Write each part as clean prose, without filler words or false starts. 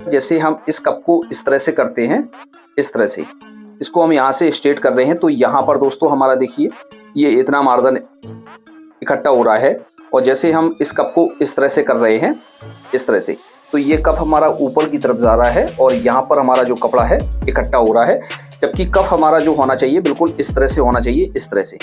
जैसे हम इस कप को इस तरह से करते हैं, इस तरह से इसको हम यहाँ से स्ट्रेट कर रहे हैं, तो यहाँ पर दोस्तों हमारा देखिए ये इतना मार्जिन इकट्ठा हो रहा है। और जैसे हम इस कप को इस तरह से कर रहे हैं, इस तरह से, तो ये कप हमारा ऊपर की तरफ जा रहा है और यहाँ पर हमारा जो कपड़ा है इकट्ठा हो रहा है, जबकि कप हमारा जो होना चाहिए बिल्कुल इस तरह से होना चाहिए, इस तरह से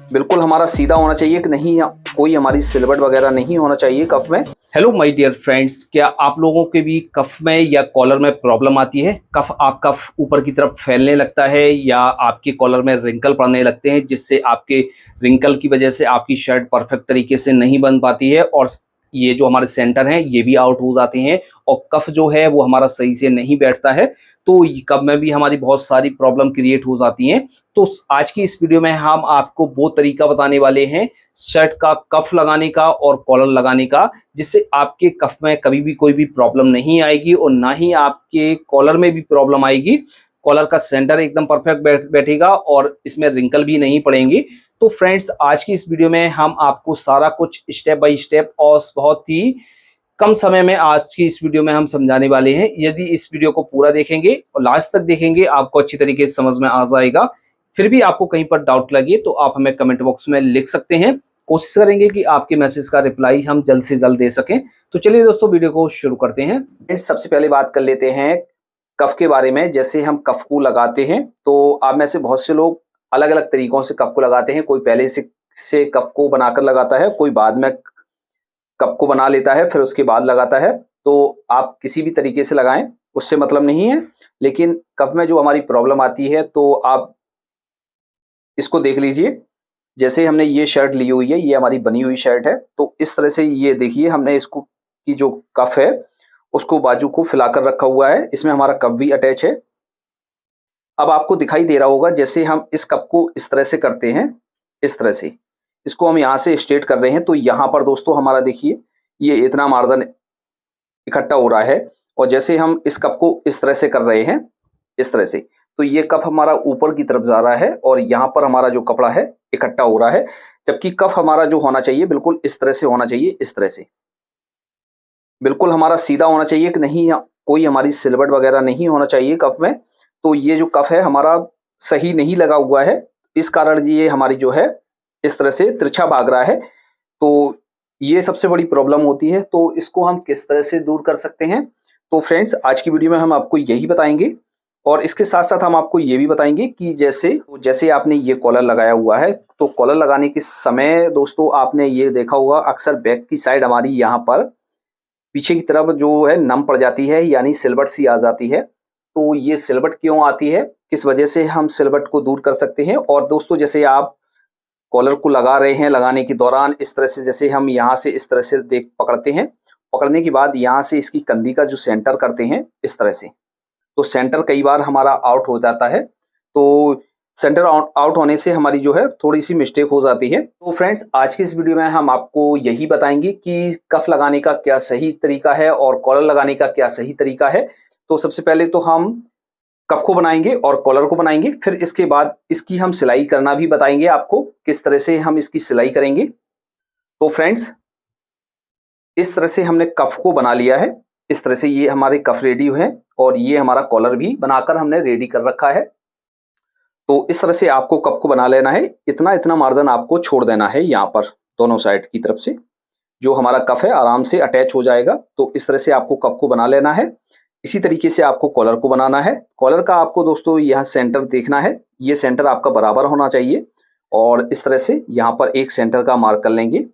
बिल्कुल हमारा सीधा होना चाहिए कि नहीं, कोई हमारी सिलवट वगैरह नहीं होना चाहिए कप में। हेलो माय डियर फ्रेंड्स, क्या आप लोगों के भी कफ में या कॉलर में प्रॉब्लम आती है? आपका ऊपर की तरफ फैलने लगता है या आपके कॉलर में रिंकल पड़ने लगते हैं, जिससे आपके रिंकल की वजह से आपकी शर्ट परफेक्ट तरीके से नहीं बन पाती है और ये जो हमारे सेंटर हैं ये भी आउट हो जाते हैं और कफ जो है वो हमारा सही से नहीं बैठता है, तो कफ में भी हमारी बहुत सारी प्रॉब्लम क्रिएट हो जाती हैं। तो आज की इस वीडियो में हम आपको वो तरीका बताने वाले हैं शर्ट का कफ लगाने का और कॉलर लगाने का, जिससे आपके कफ में कभी भी कोई भी प्रॉब्लम नहीं आएगी और ना ही आपके कॉलर में भी प्रॉब्लम आएगी। कॉलर का सेंटर एकदम परफेक्ट बैठेगा और इसमें रिंकल भी नहीं पड़ेंगी। तो फ्रेंड्स, आज की इस वीडियो में हम आपको सारा कुछ स्टेप बाय स्टेप और बहुत ही कम समय में आज की इस वीडियो में हम समझाने वाले हैं। यदि इस वीडियो को पूरा देखेंगे और लास्ट तक देखेंगे, आपको अच्छी तरीके से समझ में आ जाएगा। फिर भी आपको कहीं पर डाउट लगे तो आप हमें कमेंट बॉक्स में लिख सकते हैं। कोशिश करेंगे कि आपके मैसेज का रिप्लाई हम जल्द से जल्द दे सकें। तो चलिए दोस्तों, वीडियो को शुरू करते हैं। सबसे पहले बात कर लेते हैं कफ के बारे में। जैसे हम कफ को लगाते हैं तो आप में से बहुत से लोग अलग अलग तरीकों से कफ को लगाते हैं। कोई पहले से कफ को बनाकर लगाता है, कोई बाद में कप को बना लेता है फिर उसके बाद लगाता है। तो आप किसी भी तरीके से लगाएं, उससे मतलब नहीं है, लेकिन कप में जो हमारी प्रॉब्लम आती है तो आप इसको देख लीजिए। जैसे हमने ये शर्ट ली हुई है, ये हमारी बनी हुई शर्ट है, तो इस तरह से ये देखिए हमने इसको की जो कफ है उसको बाजू को फैलाकर रखा हुआ है, इसमें हमारा कप भी अटैच है। अब आपको दिखाई दे रहा होगा जैसे हम इस कप को इस तरह से करते हैं, इस तरह से इसको हम यहाँ से स्ट्रेट कर रहे हैं, तो यहाँ पर दोस्तों हमारा देखिए ये इतना मार्जिन इकट्ठा हो रहा है। और जैसे हम इस कप को इस तरह से कर रहे हैं, इस तरह से, तो ये कप हमारा ऊपर की तरफ जा रहा है और यहाँ पर हमारा जो कपड़ा है इकट्ठा हो रहा है, जबकि कफ हमारा जो होना चाहिए बिल्कुल इस तरह से होना चाहिए, इस तरह से बिल्कुल हमारा सीधा होना चाहिए कि नहीं, कोई हमारी सिलवट वगैरह नहीं होना चाहिए कफ में। तो ये जो कफ है हमारा सही नहीं लगा हुआ है, इस कारण ये हमारी जो है इस तरह से तिरछा भाग रहा है। तो ये सबसे बड़ी प्रॉब्लम होती है। तो इसको हम किस तरह से दूर कर सकते हैं, तो फ्रेंड्स आज की वीडियो में हम आपको यही बताएंगे। और इसके साथ साथ हम आपको ये भी बताएंगे कि जैसे आपने ये कॉलर लगाया हुआ है, तो कॉलर लगाने के समय दोस्तों आपने ये देखा होगा अक्सर बैक की साइड हमारी यहाँ पर पीछे की तरफ जो है नम पड़ जाती है, यानी सिलवट सी आ जाती है। तो ये सिलवट क्यों आती है, किस वजह से हम सिलवट को दूर कर सकते हैं। और दोस्तों जैसे आप कॉलर को लगा रहे हैं, लगाने के दौरान इस तरह से जैसे हम यहाँ से इस तरह से पकड़ते हैं, पकड़ने के बाद यहाँ से इसकी कंधी का जो सेंटर करते हैं इस तरह से, तो सेंटर कई बार हमारा आउट हो जाता है। तो सेंटर आउट होने से हमारी जो है थोड़ी सी मिस्टेक हो जाती है। तो फ्रेंड्स आज की इस वीडियो में हम आपको यही बताएंगे कि कफ लगाने का क्या सही तरीका है और कॉलर लगाने का क्या सही तरीका है। तो सबसे पहले तो हम कफ को बनाएंगे और कॉलर को बनाएंगे, फिर इसके बाद इसकी हम सिलाई करना भी बताएंगे आपको, किस तरह से हम इसकी सिलाई करेंगे। तो फ्रेंड्स इस तरह से हमने कफ को बना लिया है, इस तरह से ये हमारे कफ रेडी है और ये हमारा कॉलर भी बनाकर हमने रेडी कर रखा है। तो इस तरह से आपको कप को बना लेना है, इतना इतना मार्जिन आपको छोड़ देना है यहाँ पर दोनों साइड की तरफ से, जो हमारा कफ है आराम से अटैच हो जाएगा। तो इस तरह से आपको कप को बना लेना है। इसी तरीके से आपको कॉलर को बनाना है। कॉलर का आपको दोस्तों यह सेंटर देखना है, ये सेंटर आपका बराबर होना चाहिए और इस तरह से यहाँ पर एक सेंटर का मार्क कर लेंगे।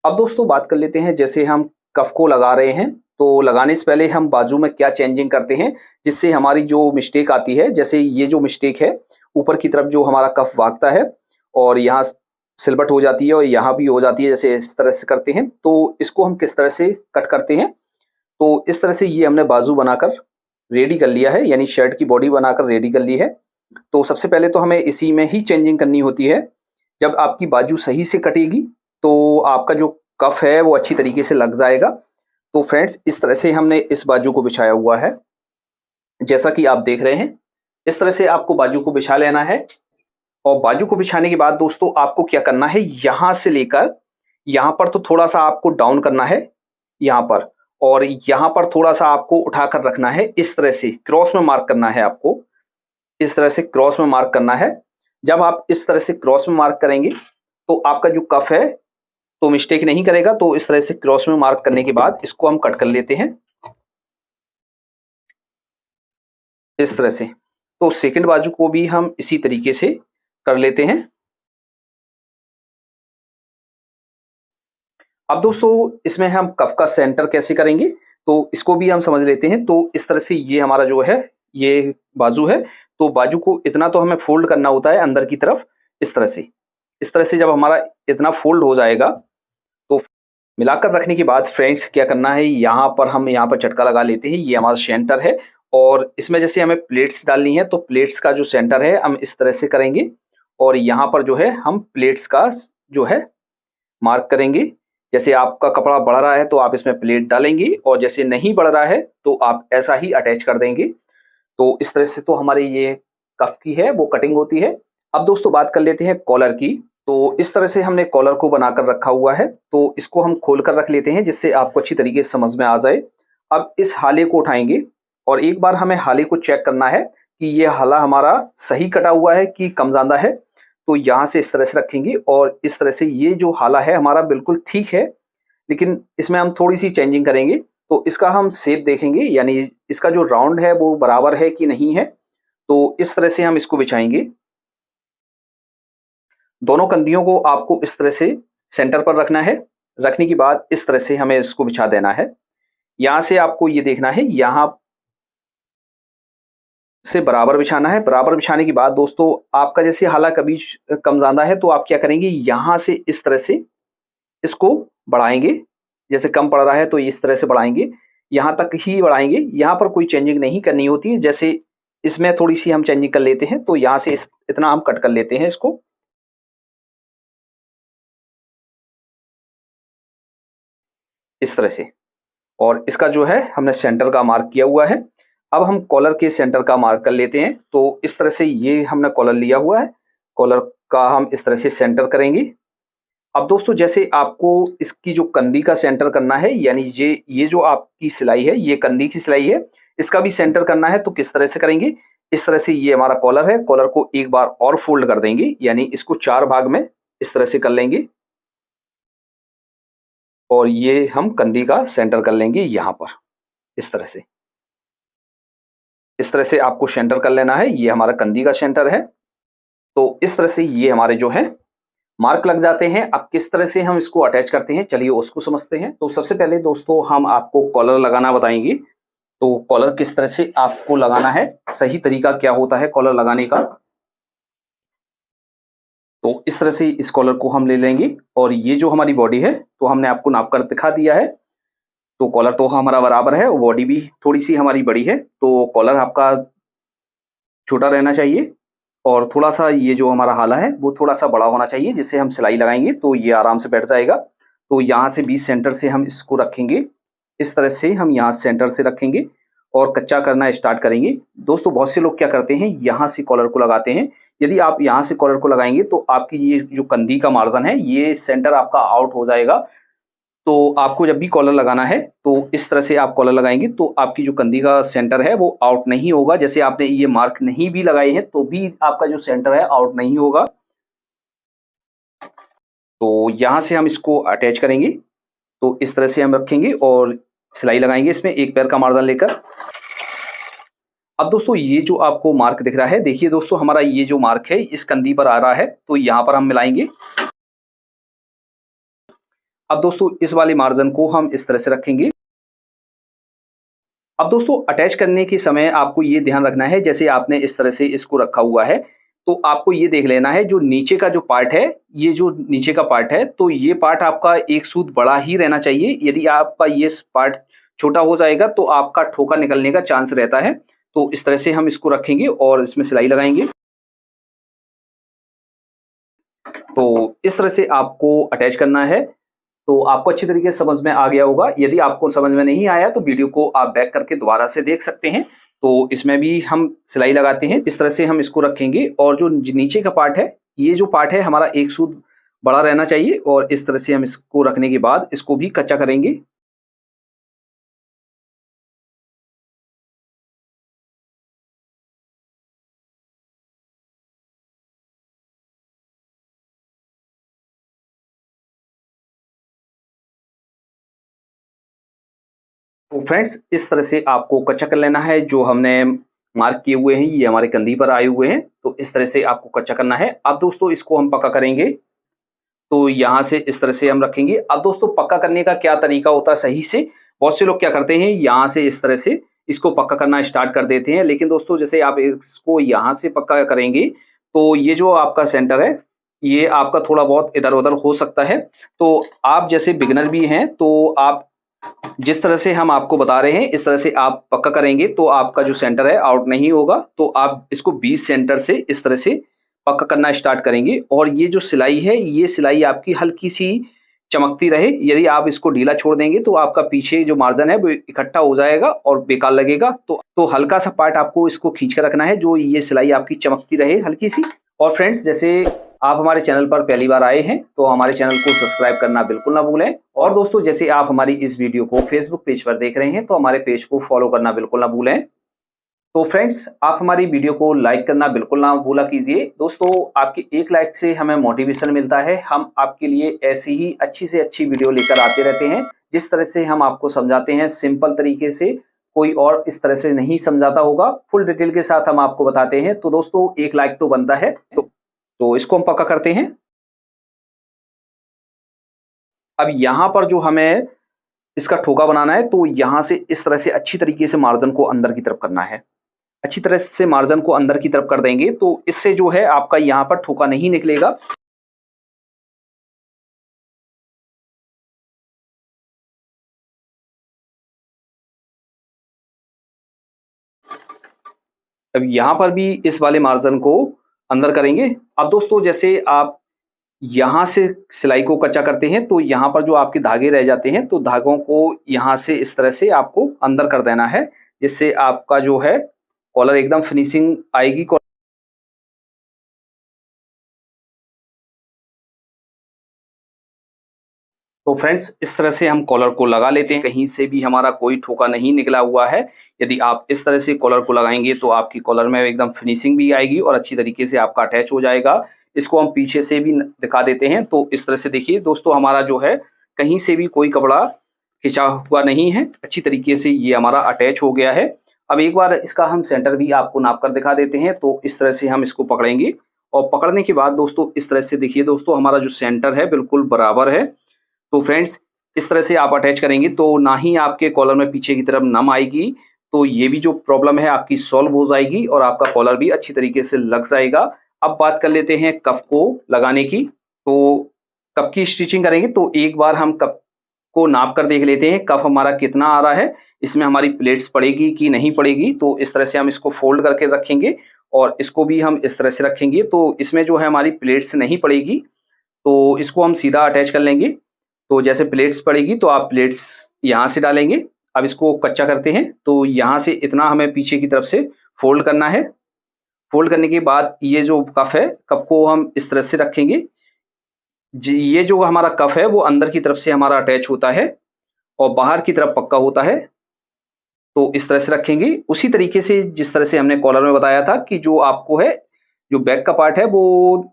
अब दोस्तों बात कर लेते हैं, जैसे हम कफ को लगा रहे हैं तो लगाने से पहले हम बाजू में क्या चेंजिंग करते हैं, जिससे हमारी जो मिस्टेक आती है, जैसे ये जो मिस्टेक है ऊपर की तरफ जो हमारा कफ भागता है और यहाँ सिलवट हो जाती है और यहाँ भी हो जाती है, जैसे इस तरह से करते हैं। तो इसको हम किस तरह से कट करते हैं, तो इस तरह से ये हमने बाजू बनाकर रेडी कर लिया है, यानी शर्ट की बॉडी बनाकर रेडी कर ली है। तो सबसे पहले तो हमें इसी में ही चेंजिंग करनी होती है। जब आपकी बाजू सही से कटेगी तो आपका जो कफ है वो अच्छी तरीके से लग जाएगा। तो फ्रेंड्स इस तरह से हमने इस बाजू को बिछाया हुआ है, जैसा कि आप देख रहे हैं। इस तरह से आपको बाजू को बिछा लेना है और बाजू को बिछाने के बाद दोस्तों आपको क्या करना है, यहाँ से लेकर यहाँ पर तो थोड़ा सा आपको डाउन करना है यहाँ पर, और यहाँ पर थोड़ा-सा आपको उठाकर रखना है, इस तरह से क्रॉस में मार्क करना है आपको, इस तरह से क्रॉस में मार्क करना है। जब आप इस तरह से क्रॉस में मार्क करेंगे, तो आपका जो कफ है, तो मिस्टेक नहीं करेगा। तो इस तरह से क्रॉस में मार्क करने के बाद इसको हम कट कर लेते हैं, इस तरह से। तो सेकंड बाजू को भी हम इसी तरीके से कर लेते हैं। अब दोस्तों इसमें हम कफ का सेंटर कैसे करेंगे, तो इसको भी हम समझ लेते हैं। तो इस तरह से ये हमारा जो है, ये बाजू है, तो बाजू को इतना तो हमें फोल्ड करना होता है अंदर की तरफ, इस तरह से। इस तरह से जब हमारा इतना फोल्ड हो जाएगा, तो मिलाकर रखने के बाद फ्रेंड्स क्या करना है, यहाँ पर हम यहाँ पर झटका लगा लेते हैं। ये हमारा सेंटर है और इसमें जैसे हमें प्लेट्स डालनी है, तो प्लेट्स का जो सेंटर है हम इस तरह से करेंगे और यहाँ पर जो है हम प्लेट्स का जो है मार्क करेंगे। जैसे आपका कपड़ा बढ़ रहा है तो आप इसमें प्लेट डालेंगे और जैसे नहीं बढ़ रहा है तो आप ऐसा ही अटैच कर देंगे। तो इस तरह से तो हमारे ये कफ की है वो कटिंग होती है। अब दोस्तों बात कर लेते हैं कॉलर की। तो इस तरह से हमने कॉलर को बनाकर रखा हुआ है, तो इसको हम खोल कर रख लेते हैं जिससे आपको अच्छी तरीके से समझ में आ जाए। अब इस हाले को उठाएंगे और एक बार हमें हाले को चेक करना है कि ये हाला हमारा सही कटा हुआ है कि कम ज्यादा है। तो यहाँ से इस तरह से रखेंगे और इस तरह से ये जो हाला है हमारा बिल्कुल ठीक है, लेकिन इसमें हम थोड़ी सी चेंजिंग करेंगे। तो इसका हम शेप देखेंगे, यानी इसका जो राउंड है वो बराबर है कि नहीं है। तो इस तरह से हम इसको बिछाएंगे। दोनों कंधियों को आपको इस तरह से सेंटर पर रखना है। रखने के बाद इस तरह से हमें इसको बिछा देना है। यहाँ से आपको ये देखना है, यहाँ से बराबर बिछाना है। बराबर बिछाने के बाद दोस्तों आपका जैसे हाला कभी कम ज्यादा है तो आप क्या करेंगे, यहाँ से इस तरह से इसको बढ़ाएंगे। जैसे कम पड़ रहा है तो इस तरह से बढ़ाएंगे, यहाँ तक ही बढ़ाएंगे। यहाँ पर कोई चेंजिंग नहीं करनी होती है। जैसे इसमें थोड़ी सी हम चेंजिंग कर लेते हैं, तो यहाँ से इतना हम कट कर लेते हैं इसको, इस तरह से। और इसका जो है हमने सेंटर का मार्क किया हुआ है। अब हम कॉलर के सेंटर का मार्क कर लेते हैं। तो इस तरह से ये हमने कॉलर लिया हुआ है, कॉलर का हम इस तरह से सेंटर करेंगे। अब दोस्तों जैसे आपको इसकी जो कंधी का सेंटर करना है, यानी ये जो आपकी सिलाई है ये कंधी की सिलाई है, इसका भी सेंटर करना है। तो किस तरह से करेंगे, इस तरह से ये हमारा कॉलर है, कॉलर को एक बार और फोल्ड कर देंगे, यानी इसको 4 भाग में इस तरह से कर लेंगे और ये हम कंधी का सेंटर कर लेंगे यहाँ पर, इस तरह से। इस तरह से आपको सेंटर कर लेना है। ये हमारा कंधी का सेंटर है। तो इस तरह से ये हमारे जो है मार्क लग जाते हैं। अब किस तरह से हम इसको अटैच करते हैं, चलिए उसको समझते हैं। तो सबसे पहले दोस्तों हम आपको कॉलर लगाना बताएंगे। तो कॉलर किस तरह से आपको लगाना है, सही तरीका क्या होता है कॉलर लगाने का। तो इस तरह से इस कॉलर को हम ले लेंगे और ये जो हमारी बॉडी है तो हमने आपको नाप कर दिखा दिया है। तो कॉलर तो हमारा बराबर है, बॉडी भी थोड़ी सी हमारी बड़ी है, तो कॉलर आपका छोटा रहना चाहिए और थोड़ा सा ये जो हमारा हाला है वो थोड़ा सा बड़ा होना चाहिए, जिससे हम सिलाई लगाएंगे तो ये आराम से बैठ जाएगा। तो यहाँ से बीच सेंटर से हम इसको रखेंगे, इस तरह से हम यहाँ सेंटर से रखेंगे और कच्चा करना स्टार्ट करेंगे। दोस्तों बहुत से लोग क्या करते हैं, यहाँ से कॉलर को लगाते हैं। यदि आप यहाँ से कॉलर को लगाएंगे तो आपकी ये जो कंधी का मार्जिन है ये सेंटर आपका आउट हो जाएगा। तो आपको जब भी कॉलर लगाना है तो इस तरह से आप कॉलर लगाएंगे तो आपकी जो कंधी का सेंटर है वो आउट नहीं होगा। जैसे आपने ये मार्क नहीं भी लगाए हैं तो भी आपका जो सेंटर है आउट नहीं होगा। तो यहाँ से हम इसको अटैच करेंगे, तो इस तरह से हम रखेंगे और सिलाई लगाएंगे इसमें एक पैर का मार्जिन लेकर। अब दोस्तों ये जो आपको मार्क दिख रहा है, देखिए दोस्तों हमारा ये जो मार्क है इस कंधी पर आ रहा है, तो यहाँ पर हम मिलाएंगे। अब दोस्तों इस वाले मार्जिन को हम इस तरह से रखेंगे। अब दोस्तों अटैच करने के समय आपको ये ध्यान रखना है, जैसे आपने इस तरह से इसको रखा हुआ है तो आपको ये देख लेना है जो नीचे का जो पार्ट है, ये जो नीचे का पार्ट है तो ये पार्ट आपका एक सूत बड़ा ही रहना चाहिए। यदि आपका ये पार्ट छोटा हो जाएगा तो आपका ठोका निकलने का चांस रहता है। तो इस तरह से हम इसको रखेंगे और इसमें सिलाई लगाएंगे। तो इस तरह से आपको अटैच करना है। तो आपको अच्छी तरीके से समझ में आ गया होगा। यदि आपको समझ में नहीं आया तो वीडियो को आप बैक करके दोबारा से देख सकते हैं। तो इसमें भी हम सिलाई लगाते हैं, इस तरह से हम इसको रखेंगे और जो नीचे का पार्ट है, ये जो पार्ट है हमारा एक सूत बड़ा रहना चाहिए और इस तरह से हम इसको रखने के बाद इसको भी कच्चा करेंगे। तो फ्रेंड्स इस तरह से आपको कच्चा कर लेना है। जो हमने मार्क किए हुए हैं ये हमारे कंधी पर आए हुए हैं, तो इस तरह से आपको कच्चा करना है। अब दोस्तों इसको हम पक्का करेंगे, तो यहाँ से इस तरह से हम रखेंगे। अब दोस्तों पक्का करने का क्या तरीका होता है सही से, बहुत से लोग क्या करते हैं यहाँ से इस तरह से इसको पक्का करना स्टार्ट कर देते हैं, लेकिन दोस्तों जैसे आप इसको यहाँ से पक्का करेंगे तो ये जो आपका सेंटर है ये आपका थोड़ा बहुत इधर उधर हो सकता है। तो आप जैसे बिगिनर भी हैं तो आप जिस तरह से हम आपको बता रहे हैं इस तरह से आप पक्का करेंगे तो आपका जो सेंटर है आउट नहीं होगा। तो आप इसको 20 सेंटर से इस तरह से पक्का करना स्टार्ट करेंगे, और ये जो सिलाई है ये सिलाई आपकी हल्की सी चमकती रहे। यदि आप इसको ढीला छोड़ देंगे तो आपका पीछे जो मार्जिन है वो इकट्ठा हो जाएगा और बेकार लगेगा। तो हल्का सा पार्ट आपको इसको खींच कर रखना है, जो ये सिलाई आपकी चमकती रहे हल्की सी। और फ्रेंड्स जैसे आप हमारे चैनल पर पहली बार आए हैं तो हमारे चैनल को सब्सक्राइब करना बिल्कुल ना भूलें। और दोस्तों जैसे आप हमारी इस वीडियो को फेसबुक पेज पर देख रहे हैं तो हमारे पेज को फॉलो करना बिल्कुल ना भूलें। तो फ्रेंड्स आप हमारी वीडियो को लाइक करना बिल्कुल ना भूला कीजिए। दोस्तों आपके एक लाइक से हमें मोटिवेशन मिलता है, हम आपके लिए ऐसी ही अच्छी से अच्छी वीडियो लेकर आते रहते हैं। जिस तरह से हम आपको समझाते हैं सिंपल तरीके से, कोई और इस तरह से नहीं समझाता होगा, फुल डिटेल के साथ हम आपको बताते हैं। तो दोस्तों एक लाइक तो बनता है, तो इसको हम पक्का करते हैं। अब यहाँ पर जो हमें इसका ठोका बनाना है तो यहाँ से इस तरह से अच्छी तरीके से मार्जिन को अंदर की तरफ करना है। अच्छी तरह से मार्जिन को अंदर की तरफ कर देंगे तो इससे जो है आपका यहाँ पर ठोका नहीं निकलेगा। अब यहाँ पर भी इस वाले मार्जिन को अंदर करेंगे। अब दोस्तों जैसे आप यहाँ से सिलाई को कच्चा करते हैं तो यहाँ पर जो आपके धागे रह जाते हैं तो धागों को यहाँ से इस तरह से आपको अंदर कर देना है, जिससे आपका जो है कॉलर एकदम फिनिशिंग आएगी। तो फ्रेंड्स इस तरह से हम कॉलर को लगा लेते हैं, कहीं से भी हमारा कोई ठोका नहीं निकला हुआ है। यदि आप इस तरह से कॉलर को लगाएंगे तो आपकी कॉलर में एकदम फिनिशिंग भी आएगी और अच्छी तरीके से आपका अटैच हो जाएगा। इसको हम पीछे से भी दिखा देते हैं। तो इस तरह से देखिए दोस्तों हमारा जो है कहीं से भी कोई कपड़ा खिंचा हुआ नहीं है, अच्छी तरीके से ये हमारा अटैच हो गया है। अब एक बार इसका हम सेंटर भी आपको नाप कर दिखा देते हैं। तो इस तरह से हम इसको पकड़ेंगे और पकड़ने के बाद दोस्तों इस तरह से देखिए दोस्तों हमारा जो सेंटर है बिल्कुल बराबर है। तो फ्रेंड्स इस तरह से आप अटैच करेंगे तो ना ही आपके कॉलर में पीछे की तरफ नम आएगी, तो ये भी जो प्रॉब्लम है आपकी सॉल्व हो जाएगी और आपका कॉलर भी अच्छी तरीके से लग जाएगा। अब बात कर लेते हैं कफ को लगाने की। तो कफ की स्टिचिंग करेंगे तो एक बार हम कफ को नाप कर देख लेते हैं कफ हमारा कितना आ रहा है, इसमें हमारी प्लेट्स पड़ेगी कि नहीं पड़ेगी। तो इस तरह से हम इसको फोल्ड करके रखेंगे और इसको भी हम इस तरह से रखेंगे तो इसमें जो है हमारी प्लेट्स नहीं पड़ेगी, तो इसको हम सीधा अटैच कर लेंगे। तो जैसे प्लेट्स पड़ेगी तो आप प्लेट्स यहाँ से डालेंगे। अब इसको कच्चा करते हैं तो यहाँ से इतना हमें पीछे की तरफ से फोल्ड करना है। फोल्ड करने के बाद ये जो कफ है, कफ को हम इस तरह से रखेंगे जी। ये जो हमारा कफ है वो अंदर की तरफ से हमारा अटैच होता है और बाहर की तरफ पक्का होता है। तो इस तरह से रखेंगे उसी तरीके से जिस तरह से हमने कॉलर में बताया था कि जो आपको है जो बैक का पार्ट है वो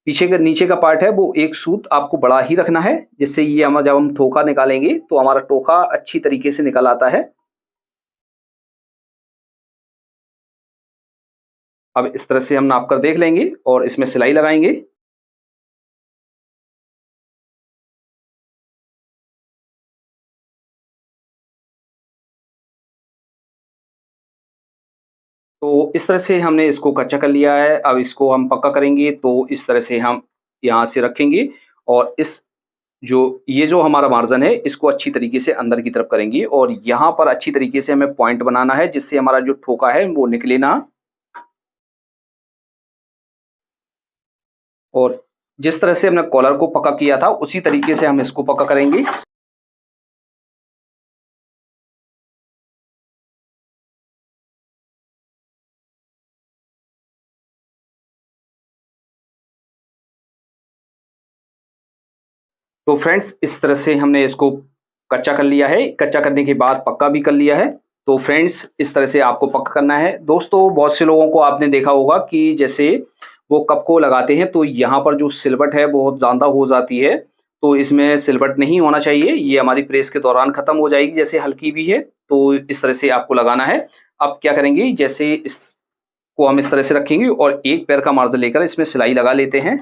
पीछे का नीचे का पार्ट है वो एक सूत आपको बड़ा ही रखना है, जिससे ये हम जब हम ठोका निकालेंगे तो हमारा टोखा अच्छी तरीके से निकल आता है। अब इस तरह से हम नाप कर देख लेंगे और इसमें सिलाई लगाएंगे। तो इस तरह से हमने इसको कच्चा कर लिया है। अब इसको हम पक्का करेंगे तो इस तरह से हम यहाँ से रखेंगे और इस जो ये जो हमारा मार्जिन है इसको अच्छी तरीके से अंदर की तरफ करेंगे और यहाँ पर अच्छी तरीके से हमें पॉइंट बनाना है, जिससे हमारा जो ठोका है वो निकले ना। और जिस तरह से हमने कॉलर को पक्का किया था उसी तरीके से हम इसको पक्का करेंगे। तो फ्रेंड्स इस तरह से हमने इसको कच्चा कर लिया है, कच्चा करने के बाद पक्का भी कर लिया है। तो फ्रेंड्स इस तरह से आपको पक्का करना है। दोस्तों बहुत से लोगों को आपने देखा होगा कि जैसे वो कप को लगाते हैं तो यहाँ पर जो सिलवट है बहुत ज़्यादा हो जाती है, तो इसमें सिलवट नहीं होना चाहिए, ये हमारी प्रेस के दौरान खत्म हो जाएगी जैसे हल्की भी है। तो इस तरह से आपको लगाना है। अब क्या करेंगे, जैसे इसको हम इस तरह से रखेंगे और एक पैर का मार्जिन लेकर इसमें सिलाई लगा लेते हैं।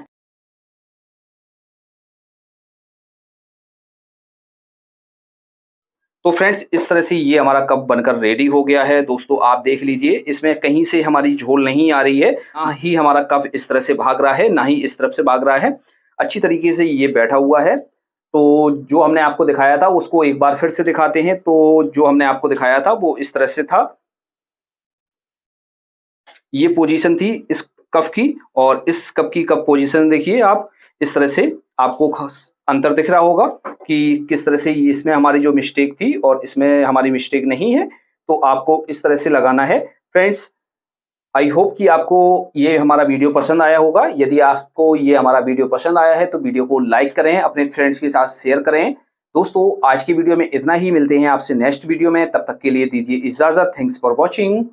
तो फ्रेंड्स इस तरह से ये हमारा कप बनकर रेडी हो गया है। दोस्तों आप देख लीजिए, इसमें कहीं से हमारी झोल नहीं आ रही है, ना ही हमारा कप इस तरह से भाग रहा है, ना ही इस तरफ से भाग रहा है। अच्छी तरीके से ये बैठा हुआ है। तो जो हमने आपको दिखाया था उसको एक बार फिर से दिखाते हैं। तो जो हमने आपको दिखाया था वो इस तरह से था, ये पोजीशन थी इस कप की, और इस कप की कप पोजीशन देखिए आप। इस तरह से आपको अंतर दिख रहा होगा कि किस तरह से इसमें हमारी जो मिस्टेक थी और इसमें हमारी मिस्टेक नहीं है। तो आपको इस तरह से लगाना है। फ्रेंड्स आई होप कि आपको ये हमारा वीडियो पसंद आया होगा। यदि आपको ये हमारा वीडियो पसंद आया है तो वीडियो को लाइक करें, अपने फ्रेंड्स के साथ शेयर करें। दोस्तों आज की वीडियो में इतना ही, मिलते हैं आपसे नेक्स्ट वीडियो में। तब तक के लिए दीजिए इजाजत। Thanks for watching.